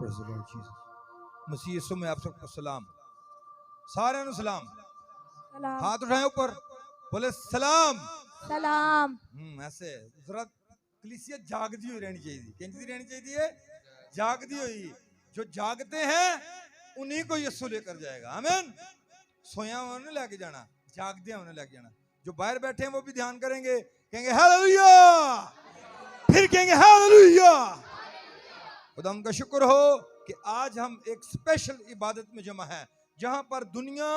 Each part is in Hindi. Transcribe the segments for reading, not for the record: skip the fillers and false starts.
Praise the lord Jesus. मसीह यीशु में आप सबको सलाम, सारे नु सलाम। सलाम हाथ उठाएं ऊपर, बोले सलाम। सलाम। ऐसे जरा कलीसिया जागती हुई रहनी चाहिए। कैसी रहनी चाहिए? जागती हुई। जो जागते हैं उन्हीं को यीशु लेकर जाएगा। आमीन। सोया हुआ उन्हें लेके जाना, जागते हैं उन्हें लेके जाना। जो बाहर बैठे हैं वो भी ध्यान करेंगे, कहेंगे हालेलुया, फिर कहेंगे हालेलुया। खुदा का शुक्र हो कि आज हम एक स्पेशल इबादत में जमा है, जहां पर दुनिया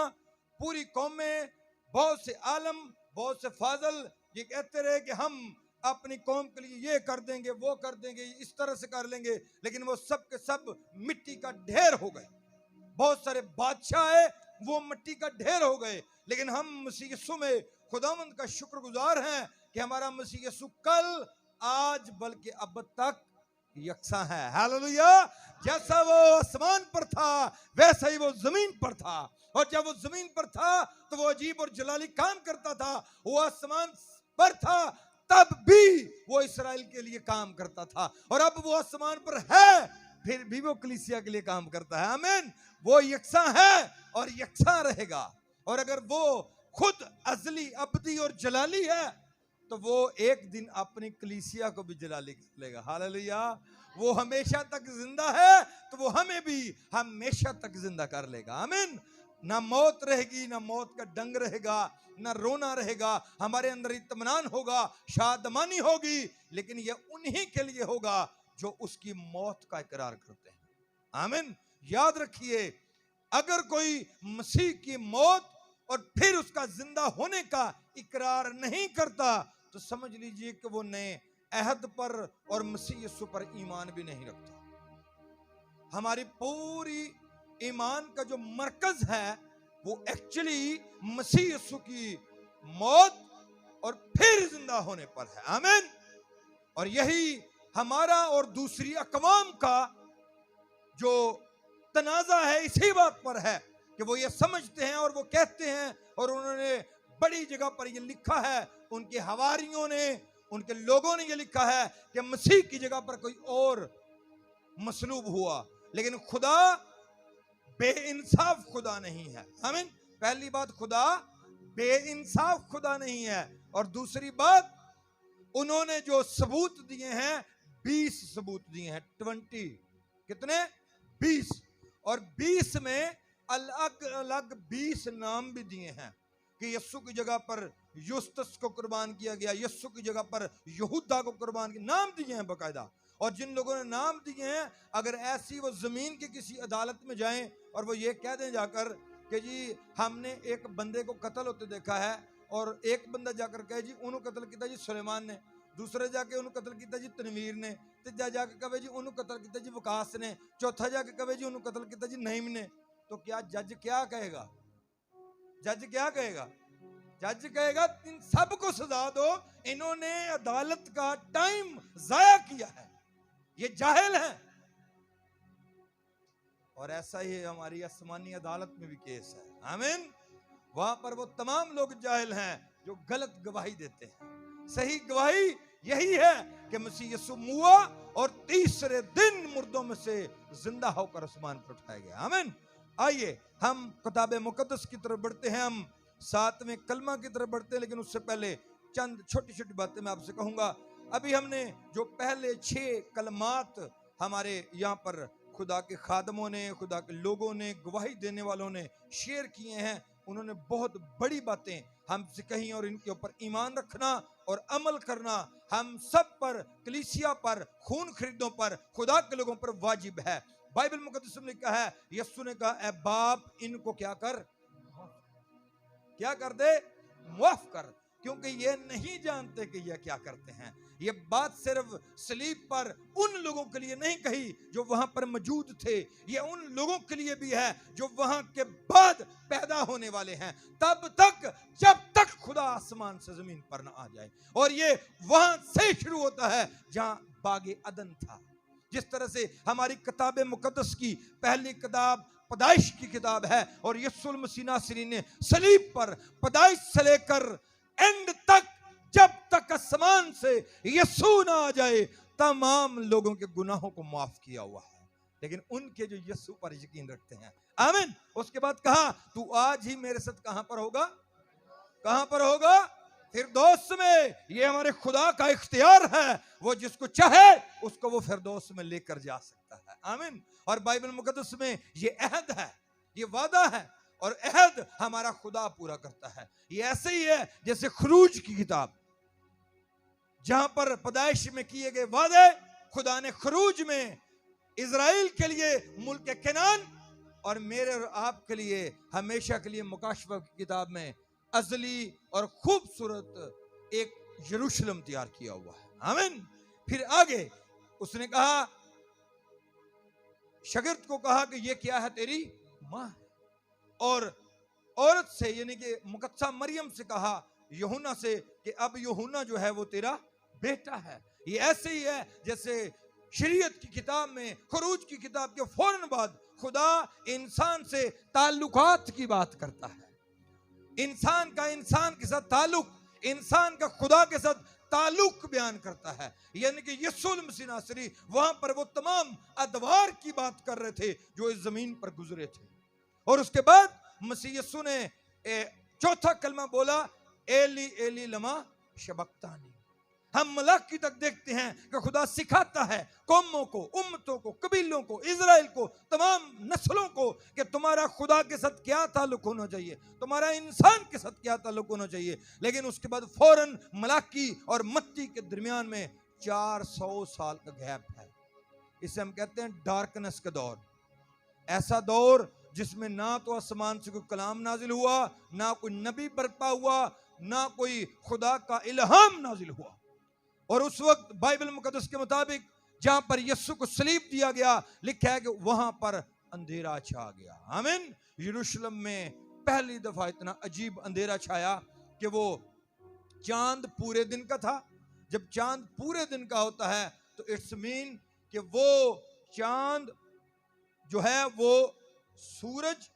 पूरी कौम में बहुत से आलम, बहुत से फाजल ये कहते रहे कि हम अपनी कौम के लिए ये कर देंगे, वो कर देंगे, इस तरह से कर लेंगे, लेकिन वो सब के सब मिट्टी का ढेर हो गए। बहुत सारे बादशाह है वो मिट्टी का ढेर हो गए, लेकिन हम मसीह यीशु में खुदावंद का शुक्रगुजार हैं कि हमारा मसीह यीशु कल, आज, बल्कि अब तक यकसा है। हालेलुया। जैसा वो आसमान पर था वैसा ही वो जमीन पर था, और जब वो जमीन पर था तो वो अजीब और जलाली काम करता था। वो आसमान पर था तब भी वो इस्राएल के लिए काम करता था, और अब वो आसमान पर है फिर भी वो कलीसिया के लिए काम करता है। आमीन। वो यकसा है और यकसा रहेगा। और अगर वो खुद अजली, अबदी और जलाली है तो वो एक दिन अपनी कलीसिया को भी जलाली कर लेगा। हालेलुया। वो हमेशा तक जिंदा है तो वो हमें भी हमेशा तक जिंदा कर लेगा। आमीन। ना मौत रहेगी, ना मौत का डंग रहेगा, ना रोना रहेगा। हमारे अंदर इत्मीनान होगा, शादमानी होगी, लेकिन ये उन्हीं के लिए होगा जो उसकी मौत का इकरार करते हैं। आमीन। याद रखिए, अगर कोई मसीह की मौत और फिर उसका जिंदा होने का इकरार नहीं करता तो समझ लीजिए कि वो नए अहद पर और मसीह यीशु पर ईमान भी नहीं रखता। हमारी पूरी ईमान का जो मरकज है वो एक्चुअली मसीह यीशु की मौत और फिर जिंदा होने पर है। आमीन। और यही हमारा और दूसरी अकवाम का जो तनाजा है इसी बात पर है कि वो ये समझते हैं और वो कहते हैं, और उन्होंने बड़ी जगह पर ये लिखा है, उनके हवारियों ने, उनके लोगों ने ये लिखा है कि मसीह की जगह पर कोई और मसलूब हुआ। लेकिन खुदा बेइंसाफ खुदा नहीं है। आमीन। पहली बात, खुदा बेइंसाफ खुदा नहीं है। और दूसरी बात, उन्होंने जो सबूत दिए हैं 20 सबूत दिए हैं। 20 कितने? 20। और 20 में अलग अलग 20 नाम भी दिए हैं कि यस्सु की जगह पर युस्तस को कुर्बान किया गया, यस्सु की जगह पर यहूदा को कुर्बान किया, नाम दिए हैं बकायदा। और जिन लोगों ने नाम दिए हैं, अगर ऐसी वो जमीन की किसी अदालत में जाएं और वो ये कह दें जाकर कि जी हमने एक बंदे को कत्ल होते देखा है, और एक बंदा जाकर कहे जी उन्होंने कत्ल किया जी सुलेमान ने, दूसरे जाके उन्होंने कत्ल किया जी तनवीर ने, तीजा जाके कहे जी उन्होंने कत्ल किया जी वकास ने, चौथा जाके कहे जी उन्होंने कत्ल किया जी नईम ने, तो क्या जज क्या कहेगा? जज क्या कहेगा? जज कहेगा इन सबको सजा दो, इन्होंने अदालत का टाइम जाया किया है, ये जाहिल है। और ऐसा ही हमारी आसमानी अदालत में भी केस है। आमीन। वहां पर वो तमाम लोग जाहिल हैं जो गलत गवाही देते हैं। सही गवाही यही है कि मसीह यीशु मुआ और तीसरे दिन मुर्दों में से जिंदा होकर आसमान पर उठाया गया। आमीन। आइए हम किताब मुकद्दस की तरफ बढ़ते हैं, हम साथ में कलमा की तरफ बढ़ते हैं, लेकिन उससे पहले चंद छोटी छोटी बातें मैं आपसे कहूंगा। अभी हमने जो पहले 6 कलमात हमारे यहाँ पर खुदा के खादमों ने, खुदा के लोगों ने, गवाही देने वालों ने शेयर किए हैं, उन्होंने बहुत बड़ी बातें हमसे कही, और इनके ऊपर ईमान रखना और अमल करना हम सब पर, कलीसिया पर, खून खरीदों पर, खुदा के लोगों पर वाजिब है। बाइबल मुकद्दस में लिखा है, यीशु ने कहा ए बाप इनको क्या कर दे, माफ कर, क्योंकि ये नहीं जानते कि ये क्या करते हैं। ये बात सिर्फ सलीब पर उन लोगों के लिए नहीं कही जो वहां पर मौजूद थे, ये उन लोगों के लिए भी है जो वहां के बाद पैदा होने वाले हैं, तब तक जब तक खुदा आसमान से जमीन पर ना आ जाए। और ये वहां से शुरू होता है जहां बागे अदन था। जिस तरह से हमारी किताब मुकद्दस की पहली किताब पैदाइश की किताब है, और यीशु मसीह नासरी ने सलीब पर पैदाइश से लेकर एंड तक, जब तक आसमान से यीशु ना आ जाए, तमाम लोगों के गुनाहों को माफ किया हुआ है। लेकिन उनके जो यीशु पर यकीन रखते हैं। आमीन। उसके बाद कहा तू आज ही मेरे साथ कहां पर होगा, कहां पर होगा, फिरदौस में। ये हमारे खुदा का इख्तियार है, वो जिसको चाहे उसको वो फिरदौस में लेकर जा सकता है। आमीन। और बाइबल मुकद्दस में ये अहद है, ये वादा है, और अहद हमारा खुदा पूरा करता है। ये ऐसे ही है जैसे खरूज की किताब, जहां पर पैदाइश में किए गए वादे खुदा ने खरूज में इजराइल के लिए मुल्क कनान और मेरे और आपके लिए हमेशा के लिए मुकाशफा की किताब में अजली और खूबसूरत एक यरूशलेम तैयार किया हुआ है। आमीन। फिर आगे उसने कहा, शागिर्द को कहा कि ये क्या है, तेरी मां है। और औरत से यानी कि मुकद्दसा मरियम से कहा, यूहन्ना से, कि अब यूहन्ना जो है वो तेरा बेटा है। ये ऐसे ही है जैसे शरीयत की किताब में खरूज की किताब के फौरन बाद खुदा इंसान से ताल्लुकात की बात करता है। इंसान का इंसान के साथ ताल्लुक, इंसान का खुदा के साथ ताल्लुक बयान करता है। यानी कि यीशु मसीह नासरी वहां पर वो तमाम अदवार की बात कर रहे थे जो इस जमीन पर गुजरे थे। और उसके बाद मसीह यीशु ने चौथा कलमा बोला, एली एली लमा शबक्तानी। हम मलाकी तक देखते हैं कि खुदा सिखाता है कौमों को, उम्मतों को, कबीलों को, इजराइल को, तमाम नस्लों को कि तुम्हारा खुदा के साथ क्या ताल्लुक होना चाहिए, तुम्हारा इंसान के साथ क्या ताल्लुक होना चाहिए। लेकिन उसके बाद फौरन मलाकी और मत्ती के दरमियान में 400 साल का गैप है। इसे हम कहते हैं डार्कनेस का दौर। ऐसा दौर जिसमें ना तो आसमान से कोई कलाम नाजिल हुआ, ना कोई नबी बरपा हुआ, ना कोई खुदा का इल्हाम नाजिल हुआ। और उस वक्त बाइबल मुकद्दस के मुताबिक जहां पर यीशु को सलीब दिया गया, लिखा है कि वहां पर अंधेरा छा गया। आमीन। यरूशलेम में पहली दफा इतना अजीब अंधेरा छाया कि वो चांद पूरे दिन का था। जब चांद पूरे दिन का होता है तो इट्स मीन कि वो चांद जो है, वो सूरज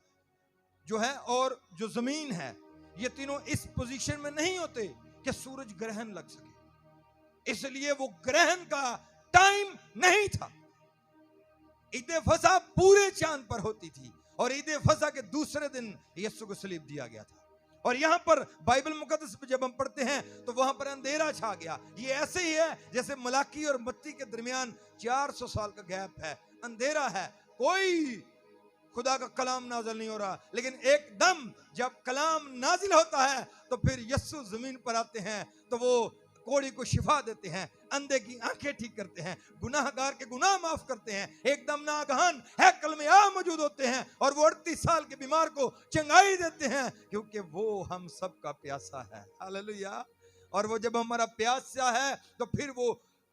जो है और जो जमीन है, ये तीनों इस पोजीशन में नहीं होते कि सूरज ग्रहण लग सके, इसलिए वो ग्रहण का टाइम नहीं था। ईद फसा पूरे चांद पर होती थी और ईद फसा के दूसरे दिन यीशु को सलीब दिया गया था। और यहां पर बाइबल मुकद्दस में जब हम पढ़ते हैं तो वहां पर अंधेरा छा गया। ये ऐसे ही है जैसे मलाकी और मत्ती के दरमियान 400 साल का गैप है, अंधेरा है, कोई खुदा का कलाम नाजिल नहीं हो रहा। लेकिन एकदम जब कलाम नाजिल होता है तो फिर यीशु जमीन पर आते हैं, तो वो कोढ़ी को शिफा देते हैं, अंधे की आंखें ठीक करते हैं, गुनाहगार के गुनाह माफ करते हैं, एकदम नागहान हैकल में आ मौजूद होते हैं और वो 38 साल के बीमार को चंगाई देते हैं, क्योंकि वो हम सब का प्यासा है। हालेलुया। और वो जब हमारा प्यासा है तो फिर वो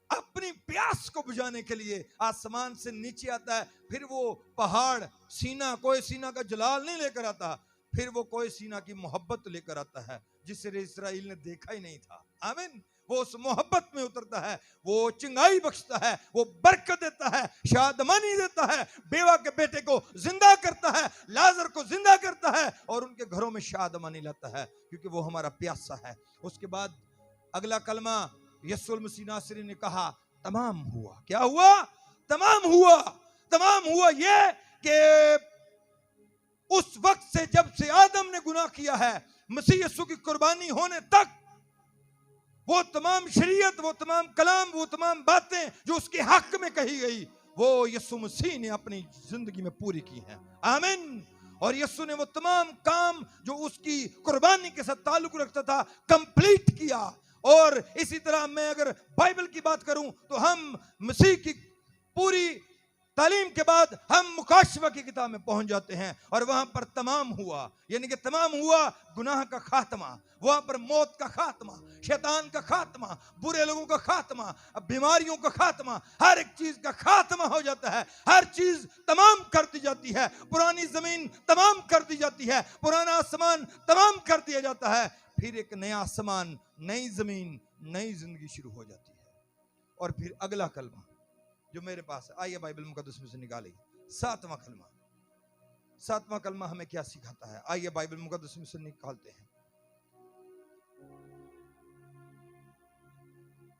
अपनी प्यास को बुझाने के लिए आसमान से नीचे आता है। फिर वो पहाड़ सीना, कोई सीना का जलाल नहीं लेकर आता, फिर वो कोई सीना की मोहब्बत लेकर आता है जिसे इस्राएल ने देखा ही नहीं था। आमीन। वो उस मोहब्बत में उतरता है, वो चिंगाई बख्शता है, वो बरकत देता है, शादमानी देता है, बेवा के बेटे को जिंदा करता है, लाजर को जिंदा करता है और उनके घरों में शादमानी लाता है, क्योंकि वो हमारा प्यासा है। उसके बाद अगला कलमा यीशु मसीह नासरी ने कहा, तमाम हुआ। क्या हुआ? तमाम हुआ। तमाम हुआ ये कि उस वक्त से जब से आदम ने गुनाह किया है, मसीह यीशु की कुर्बानी होने तक वो तमाम शरीयत, वो तमाम कलाम, वो तमाम बातें जो उसके हक में कही गई, वो यीशु मसीह ने अपनी जिंदगी में पूरी की हैं। आमीन। और यीशु ने वो तमाम काम जो उसकी कुर्बानी के साथ ताल्लुक रखता था कंप्लीट किया। और इसी तरह मैं अगर बाइबल की बात करूं तो हम मसीह की पूरी तालीम के बाद हम मुकाशफा की किताब में पहुंच जाते हैं और वहां पर तमाम हुआ, यानी कि तमाम हुआ गुनाह का खात्मा, वहां पर मौत का खात्मा, शैतान का खात्मा, बुरे लोगों का खात्मा, बीमारियों का खात्मा, हर एक चीज का खात्मा हो जाता है। हर चीज तमाम कर दी जाती है, पुरानी जमीन तमाम कर दी जाती है, पुराना आसमान तमाम कर दिया जाता है, फिर एक नया आसमान, नई जमीन, नई जिंदगी शुरू हो जाती है। और फिर अगला कलमा जो मेरे पास है, आइए बाइबल मुकद्दस में से निकालिए, 7वां कलमा। 7वां कलमा हमें क्या सिखाता है? आइए बाइबल मुकद्दस में से निकालते हैं।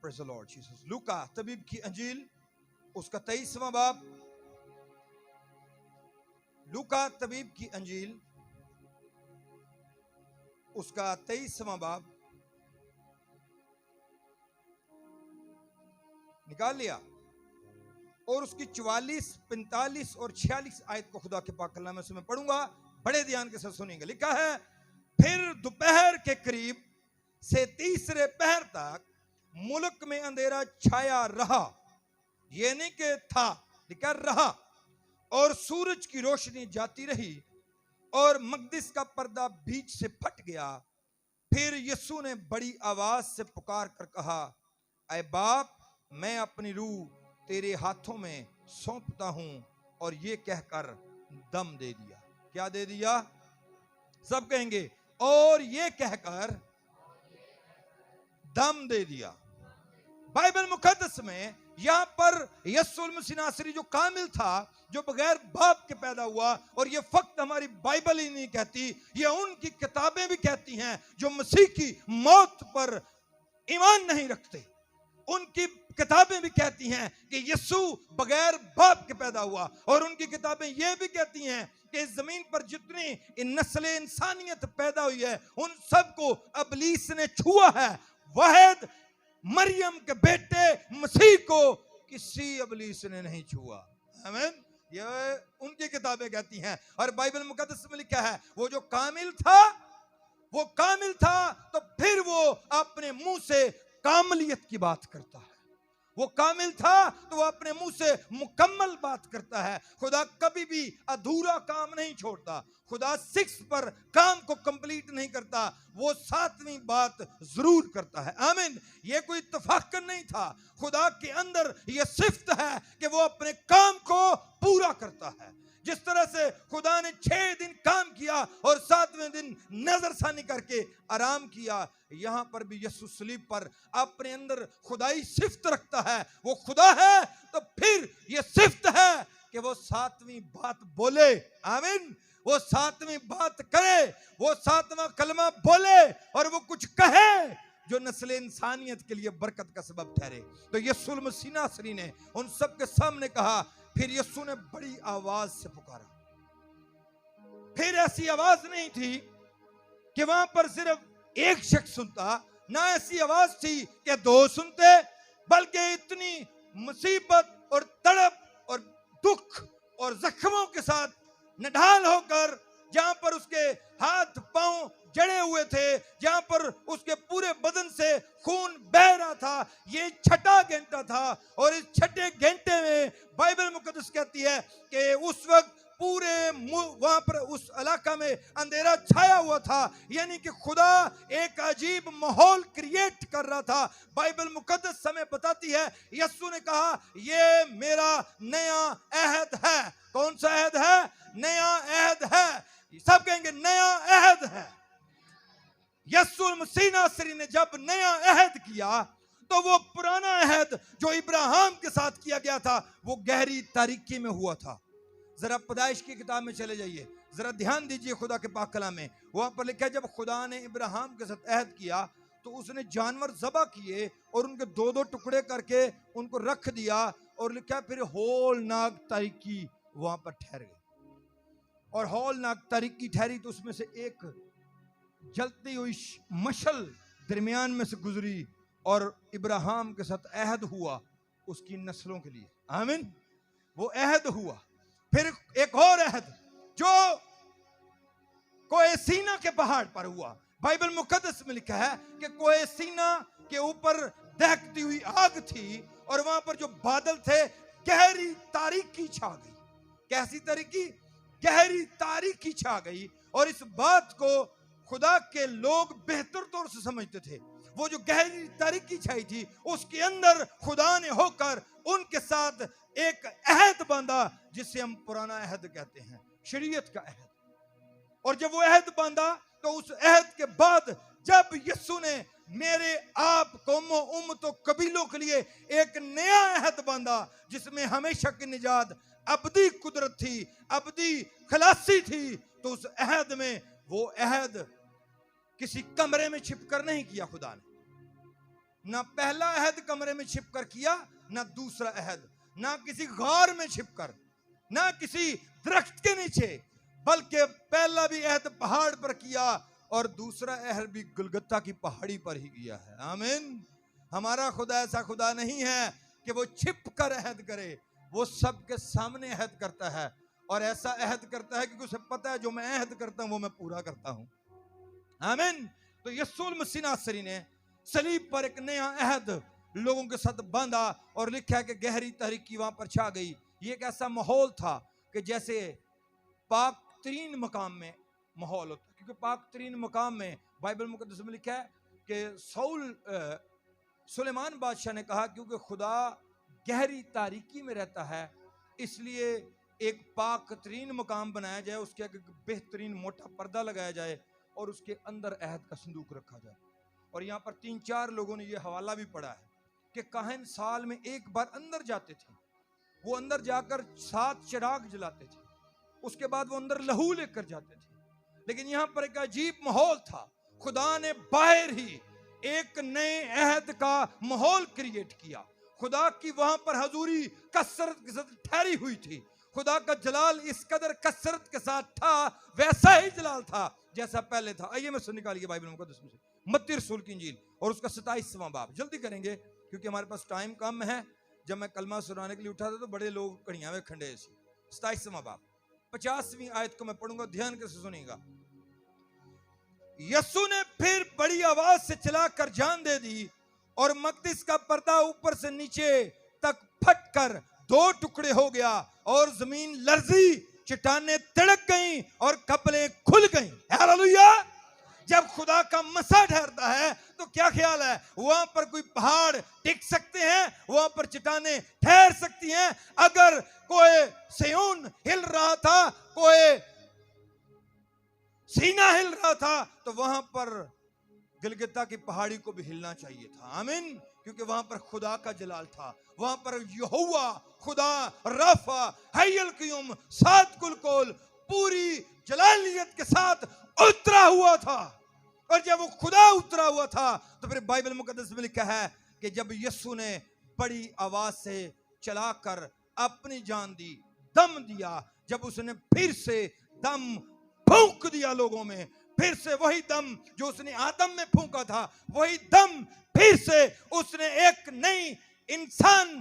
Praise the lord Jesus. लूका तबीब की अंजील उसका 23वां बाब लूका तबीब की अंजील उसका 23वां बाब निकाल लिया और उसकी 44, 45 और 46 आयत को खुदा के पाक कलाम से मैं पढ़ूंगा, बड़े ध्यान के साथ सुनेंगे। लिखा है, फिर दोपहर के करीब से तीसरे पहर तक मुल्क में अंधेरा छाया रहा, ये नहीं कि था, लिखा रहा, और सूरज की रोशनी जाती रही और मकदिस का पर्दा बीच से फट गया। फिर यीशु ने बड़ी आवाज से पुकार कर कहा, ऐ बाप, मैं अपनी रूह तेरे हाथों में सौंपता हूं। और ये कहकर दम दे दिया। क्या दे दिया? सब कहेंगे, और ये कहकर दम दे दिया। बाइबल मुकद्दस में यहां पर यीशु मसीह नासरी जो कामिल था, जो बगैर बाप के पैदा हुआ, और ये फक्त हमारी बाइबल ही नहीं कहती, ये उनकी किताबें भी कहती हैं जो मसीह की मौत पर ईमान नहीं रखते। उनकी किताबें भी कहती हैं कि यीशु बगैर बाप के पैदा हुआ, और उनकी किताबें ये भी कहती हैं कि इस जमीन पर जितनी नस्ल इंसानियत पैदा हुई है उन सबको अबलीस ने छुआ है। वाहिद मरियम के बेटे मसीह को किसी अबलीस ने नहीं छुआ। आमीन। ये उनकी किताबें कहती हैं। और बाइबल मुकद्दस में लिखा है, वो जो कामिल था, वो कामिल था तो फिर वो अपने मुंह से कामलियत की बात करता है। वो कामिल था तो वो अपने मुंह से मुकम्मल बात करता है। खुदा कभी भी अधूरा काम नहीं छोड़ता। खुदा 6 पर काम को कंप्लीट नहीं करता, वो 7वीं बात जरूर करता है। आमीन। ये कोई इत्तफाकन नहीं था। खुदा के अंदर ये सिफ्त है कि वो अपने काम को पूरा करता है। जिस तरह से खुदा ने 6 दिन काम किया और 7वें दिन नजरसानी करके आराम किया, यहां पर भी यीशु सलीब पर अपने अंदर खुदाई सिफ्त रखता है। वो खुदा है तो फिर ये सिफ्त है कि वो 7वीं बात बोले। आमीन। वो 7वीं बात करे, वो 7वां कलमा बोले, और वो कुछ कहे जो नस्ल इंसानियत के लिए बरकत का सबब ठहरे। तो यीशु मसीह नासरी ने उन सब के सामने कहा। फिर यीशु ने बड़ी आवाज से पुकारा। फिर ऐसी आवाज नहीं थी कि वहां पर सिर्फ एक शख्स सुनता, ना ऐसी आवाज थी कि 2 सुनते, बल्कि इतनी मुसीबत और तड़प और दुख और जख्मों के साथ निढाल होकर, जहां पर उसके हाथ पांव जड़े हुए थे, जहां पर उसके पूरे बदन से खून बह रहा था, ये 6ठा घंटा था। और इस 6ठे घंटे में बाइबल मुकद्दस कहती है कि उस वक्त पूरे वहां पर उस इलाका में अंधेरा छाया हुआ था, यानी कि खुदा एक अजीब माहौल क्रिएट कर रहा था। बाइबल मुकद्दस हमें बताती है, यीशु ने कहा, ये मेरा नया अहद है। कौन सा अहद है? नया अहद है। सब कहेंगे नया अहद है। यीशु मसीह नासरी ने जब नया अहद किया तो वो पुराना अहद जो इब्राहिम के साथ किया गया था, वो गहरी तारीकी में हुआ था। जरा पैदाइश की किताब में चले जाइए, जरा ध्यान दीजिए खुदा के पाक कलाम में। वहां पर लिखा है, जब खुदा ने इब्राहिम के साथ अहद किया तो उसने जानवर ज़बह किए और उनके 2-2 टुकड़े करके उनको रख दिया, और लिखा फिर होलनाक तारीकी वहां पर ठहर गई। और होलनाक तारीकी ठहरी तो उसमें से एक जलती हुई मशल दरमियान में से गुजरी और इब्राहिम के साथ अहद हुआ उसकी नस्लों के लिए। आमीन। वो अहद हुआ। फिर एक और अहद जो कोएसीना के पहाड़ पर हुआ। बाइबल मुकद्दस में लिखा है कि कोएसीना के ऊपर दहकती हुई आग थी, और वहां पर जो बादल थे, गहरी तारीकी छा गई। कैसी तारीकी? गहरी तारीकी छा गई। और इस बात को खुदा के लोग बेहतर तौर से समझते थे। वो जो गहरी तारीकी छाई थी, उसके अंदर खुदा ने होकर उनके साथ एक अहद बांधा, जिसे हम पुराना अहद कहते हैं, शरीयत का अहद। और जब वो अहद बांधा तो उस अहद के बाद जब यीशु ने मेरे आप कौमों उम्मतों कबीलों के लिए एक नया अहद बांधा, जिसमें हमेशा की निजात, अबदी कुदरत थी, अबदी खलासी थी, तो उस अहद में, वो अहद किसी कमरे में छिपकर नहीं किया खुदा ने। ना पहला अहद कमरे में छिपकर किया, ना दूसरा अहद, ना किसी गार में छिपकर, ना किसी दरख्त के नीचे, बल्कि पहला भी अहद पहाड़ पर किया और दूसरा अहद भी गुलगुता की पहाड़ी पर ही किया है। आमीन। हमारा खुदा ऐसा खुदा नहीं है कि वो छिप कर अहद करे, वो सबके सामने अहद करता है और ऐसा अहद करता है कि उसे पता है जो मैं अहद करता हूं वो मैं पूरा करता हूं। आमीन। तो यीशु मसीह नासरी ने सलीब पर एक नया अहद लोगों के साथ बांधा और लिखा है कि गहरी तारीकी वहां पर छा गई। ये एक ऐसा माहौल था कि जैसे पाक तरीन मकाम में माहौल होता है, क्योंकि पाक तरीन मकाम में बाइबल मुकद्दस में लिखा है कि सुलेमान बादशाह ने कहा क्योंकि खुदा गहरी तारीकी में रहता है इसलिए एक पाक तरीन मकाम बनाया जाए, उसके आगे बेहतरीन मोटा पर्दा लगाया जाए और उसके अंदर अहद का संदूक रखा जाए। और यहाँ पर 3-4 लोगों ने यह हवाला भी पढ़ा है कि काहिन साल में एक बार अंदर जाते थे, वो अंदर जाकर 7 चिराग जलाते थे, उसके बाद वो अंदर लहू लेकर जाते थे। लेकिन यहाँ पर एक अजीब माहौल था, खुदा ने बाहर ही एक नए अहद का माहौल क्रिएट किया। खुदा की वहां पर हजूरी कसरत के साथ ठहरी हुई थी, खुदा का जलाल इस कदर कसरत के साथ था, वैसा ही जलाल था जैसा पहले था। आइए मैं सुन निकालिए बाइबल मुकद्दस में से मत्ती रसूल की इंजील और उसका 27वां बाब। जल्दी करेंगे क्योंकि हमारे पास टाइम कम है। जब मैं कलमा सुनाने के लिए उठा था तो बड़े लोग कड़ियां में खंडे ऐसे। 27वां बाब 50वीं आयत को मैं पढ़ूंगा, ध्यान से सुनिएगा। यीशु ने फिर बड़ी आवाज से चिल्लाकर जान दे दी और मकदस का पर्दा ऊपर से नीचे तक फटकर 2 टुकड़े हो गया और जमीन लर्जी, चट्टानें तिड़क गईं और कपड़े खुल गईं। हालेलुया। जब खुदा का मसा ठहरता है तो क्या ख्याल है, वहां पर कोई पहाड़ टिक सकते हैं, वहां पर चट्टानें ठहर सकती हैं। अगर कोई सिय्योन हिल रहा था, कोई सीना हिल रहा था, तो वहां पर गिलगिता की पहाड़ी को भी हिलना चाहिए था। आमीन। क्योंकि वहां पर खुदा का जलाल था, वहां पर यहोवा खुदा रफा हय्युल क़य्यूम सात कुल कोल पूरी जलालियत के साथ उतरा हुआ था। और जब वो खुदा उतरा हुआ था तो फिर बाइबल मुकद्दस में लिखा है कि जब यीशु ने बड़ी आवाज से चलाकर अपनी जान दी, दम दिया, जब उसने फिर से दम फूंक दिया लोगों में, फिर से वही दम जो उसने आदम में फूंका था, वही दम फिर से उसने एक नई इंसान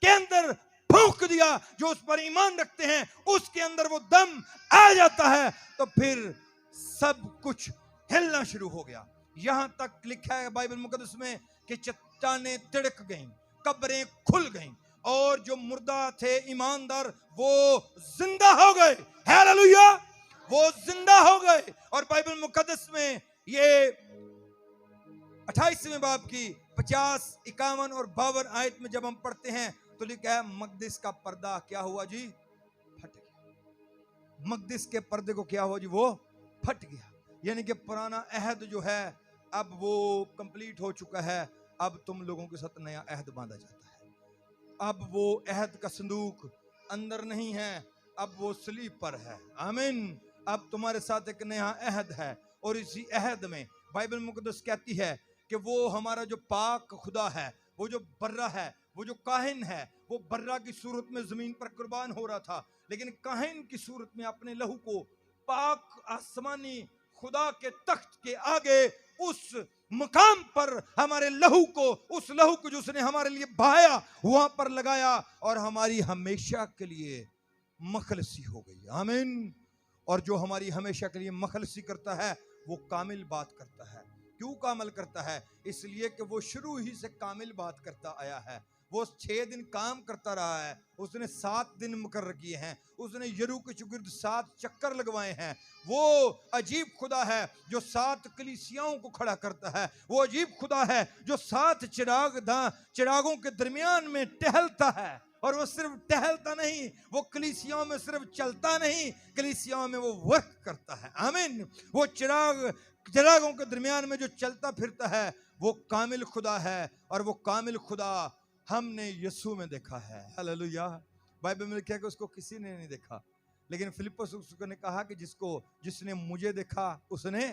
के अंदर फूंक दिया। जो उस पर ईमान रखते हैं उसके अंदर वो दम आ जाता है तो फिर सब कुछ हिलना शुरू हो गया। यहां तक लिखा है बाइबल मुकद्दस में कि चट्टानें तिड़क गईं, कब्रें खुल गईं और जो मुर्दा थे ईमानदार वो जिंदा हो गए। हालेलुया। वो जिंदा हो गए। और बाइबल मुकद्दस में ये 28वें बाब की 50, 51 और 52 आयत में जब हम पढ़ते हैं तो लिखा है मकदस का पर्दा क्या हुआ जी, फट गया। मकदस के पर्दे को क्या हुआ जी, वो फट गया। यानी कि पुराना अहद जो है अब वो कंप्लीट हो चुका है। अब तुम लोगों के साथ नया अहद बांधा जाता है। अब वो अहद का संदूक अंदर नहीं है, अब वो सलीब पर है। आमीन। अब तुम्हारे साथ एक नया अहद है और इसी अहद में बाइबल मुकद्दस कहती है कि वो हमारा जो पाक खुदा है, वो जो बर्रा है, वो जो काहिन है, वो बर्रा की सूरत में जमीन पर कुर्बान हो रहा था, लेकिन काहिन की सूरत में अपने लहू को पाक आसमानी खुदा के तख्त के आगे उस मकाम पर हमारे लहू को, उस लहू को जो उसने हमारे लिए बहाया वहां पर लगाया और हमारी हमेशा के लिए मखलसी हो गई। आमीन। और जो हमारी हमेशा के लिए मखलसी करता है वो कामिल बात करता है। क्यों कामिल करता है? इसलिए कि वो शुरू ही से कामिल बात करता आया है। वो 6 दिन काम करता रहा है, उसने 7 दिन मुकर्रर किए हैं, उसने यरू के चुगिर्द 7 चक्कर लगवाए हैं। वो अजीब खुदा है जो 7 कलीसियाओं को खड़ा करता है। वो अजीब खुदा है जो 7 चिरागों के दरमियान में टहलता है। और वो सिर्फ टहलता नहीं, वो कलीसियाओं में सिर्फ चलता नहीं, कलीसियाओं में वो वर्क करता है। आमीन। वो चिरागों के दरमियान में जो चलता फिरता है वो कामिल खुदा है और वो कामिल खुदा हमने यीशु में देखा है। हालेलुया। बाइबल में लिखा है कि उसको किसी ने नहीं देखा, लेकिन फिलिप्पुस उसको ने कहा कि जिसने मुझे देखा उसने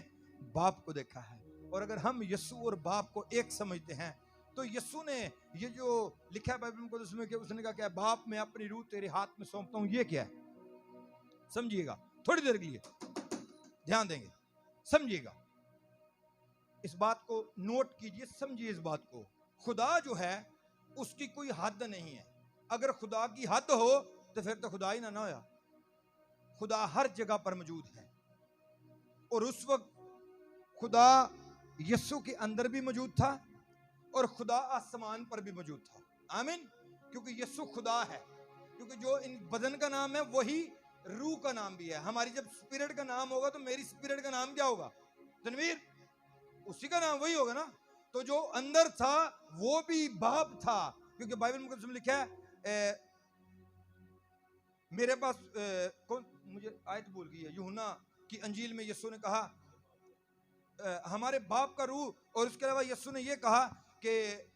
बाप को देखा है। और अगर हम यीशु और बाप को एक समझते हैं तो यीशु ने ये जो लिखा है बाइबल में उसमें कि उसने कहा क्या, बाप मैं अपनी रूह तेरे हाथ में सौंपता हूं, ये क्या है? समझिएगा, थोड़ी देर के लिए ध्यान देंगे, समझिएगा इस बात को, नोट कीजिए, समझिए इस बात को। खुदा जो है उसकी कोई हद नहीं है। अगर खुदा की हद हो तो फिर तो खुदा ही ना होया। खुदा हर जगह पर मौजूद है, और उस वक्त खुदा यीशु के अंदर भी मौजूद था और खुदा आसमान पर भी मौजूद था। आमीन। क्योंकि यीशु खुदा है, क्योंकि जो इन बदन का नाम है वही रूह का नाम भी है। हमारी जब स्पिरिट का नाम होगा तो मेरी स्पिरिट का नाम क्या होगा? तनवीर, उसी का नाम वही होगा ना। तो जो अंदर था वो भी बाप था, क्योंकि बाइबल मुकद्दस में लिखा है मेरे पास कौन, मुझे आयत भूल गई है, यूहन्ना की अंजील में यीशु ने कहा हमारे बाप का रूह, और उसके अलावा यीशु ने यह कहा कि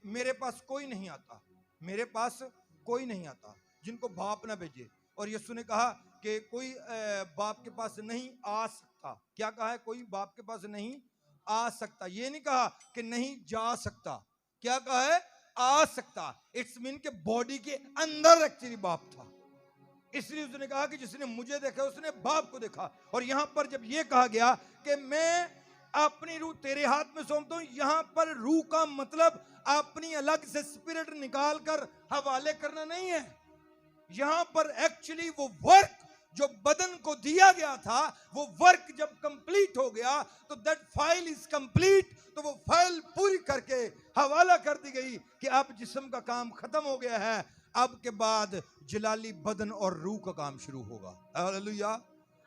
मेरे पास कोई नहीं आता, मेरे पास कोई नहीं आता जिनको बाप ना भेजे। और यीशु ने कहा कि कोई बाप के पास नहीं आ सकता। क्या कहा है? कोई बाप के पास नहीं आ सकता। ये नहीं कहा कि नहीं जा सकता। क्या कहा है? आ सकता। इट्स मीन के बॉडी के अंदर एक्चुअली बाप था, इसलिए उसने कहा कि जिसने मुझे देखा उसने बाप को देखा। और यहां पर जब यह कहा गया कि मैं अपनी रूह तेरे हाथ में सौंपता हूं, यहां पर रूह का मतलब अपनी अलग से स्पिरिट निकाल कर हवाले करना नहीं है। यहां पर एक्चुअली वो वर्क जो बदन को दिया गया था, वो वर्क जब कंप्लीट हो गया तो दैट फाइल इज कंप्लीट, तो वो फाइल पूरी करके हवाला कर दी गई कि अब जिस्म का काम खत्म हो गया है, अब के बाद जलाली बदन और रूह का काम शुरू होगा। हालेलुया,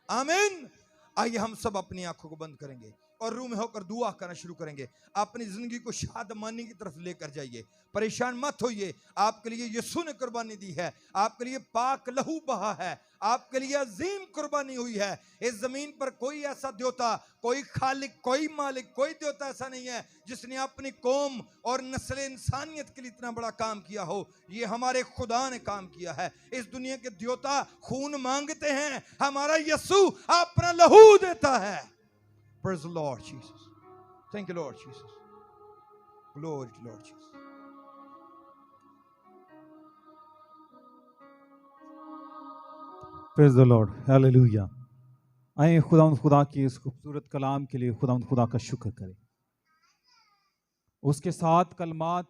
आमीन। आइए हम सब अपनी आंखों को बंद करेंगे और रूह में होकर दुआ करना शुरू करेंगे। अपनी जिंदगी को शादमानी की तरफ लेकर जाइए, परेशान मत होइए। आपके लिए यीशु ने कुर्बानी दी है, आपके लिए पाक लहू बहा है, आपके लिए अजीम कुर्बानी हुई है। इस जमीन पर कोई ऐसा देवता, कोई खालिक, कोई मालिक, कोई देवता ऐसा नहीं है जिसने अपनी कौम और नस्ल इंसानियत के लिए इतना बड़ा काम किया हो। ये हमारे खुदा ने काम किया है। इस दुनिया के देवता खून मांगते हैं, हमारा यीशु अपना लहू देता है। Praise the Lord Jesus. Thank you, Lord Jesus. Glory to Lord Jesus. Praise the Lord, hallelujah. आए खुदा की इस खूबसूरत कलाम के लिए खुदा का शुक्र करें। उसके साथ कलमात